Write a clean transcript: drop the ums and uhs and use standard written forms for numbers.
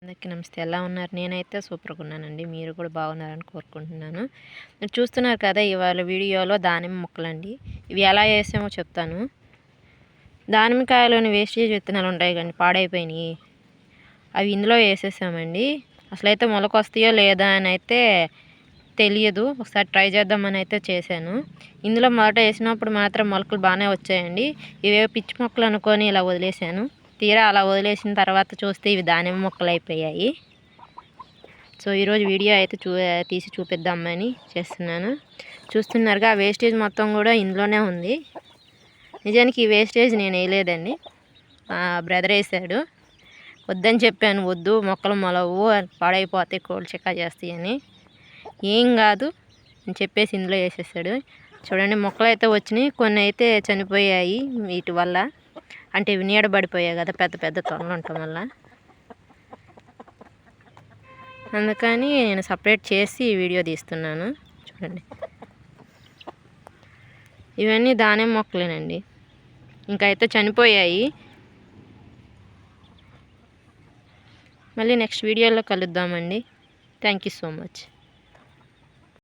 అందరికీ నమస్తే. ఎలా ఉన్నారు? నేనైతే సూపర్‌గా ఉన్నానండి. మీరు కూడా బాగున్నారని కోరుకుంటున్నాను. మీరు చూస్తున్నారు కదా ఇవాళ వీడియోలో దానిమ్మ మొక్కలండి. ఇవి ఎలా వేసామో చెప్తాను. దానిమ్మకాయలోని వేస్టేజ్ విత్తనాలు ఉంటాయి కానీ పాడైపోయినాయి, అవి ఇందులో వేసేసామండి. అసలైతే మొలకొస్తాయో లేదా అని అయితే తెలియదు. ఒకసారి ట్రై చేద్దామని అయితే చేశాను. ఇందులో మొదట వేసినప్పుడు మాత్రం మొలకలు బాగానే వచ్చాయండి. ఇవే పిచ్చి మొక్కలు అనుకొని ఇలా వదిలేశాను. తీరా అలా వదిలేసిన తర్వాత చూస్తే ఇవి దానిమ్మ మొక్కలు అయిపోయాయి. సో ఈరోజు వీడియో అయితే తీసి చూపిద్దామని చేస్తున్నాను. చూస్తున్నారుగా ఆ వేస్టేజ్ మొత్తం కూడా ఇందులోనే ఉంది. నిజానికి ఈ వేస్టేజ్ నేను వేయలేదండి, బ్రదర్ వేసాడు. వద్దని చెప్పాను, వద్దు మొక్కలు మొలవు పాడైపోతాయి, కోళ్ళు చిక్కా చేస్తాయని. ఏం కాదు అని చెప్పేసి ఇందులో వేసేసాడు. చూడండి మొక్కలు అయితే వచ్చినాయి, కొన్ని అయితే చనిపోయాయి వీటి వల్ల. అంటే ఇవి నీడబడిపోయాయి కదా పెద్ద పెద్ద తొనలు ఉండటం వల్ల. అందుకని నేను సపరేట్ చేసి వీడియో తీస్తున్నాను. చూడండి ఇవన్నీ దానిమ్మ మొక్కలేనండి, ఇంకా అయితే చనిపోయాయి. మళ్ళీ నెక్స్ట్ వీడియోలో కలుద్దామండి. Thank you so much.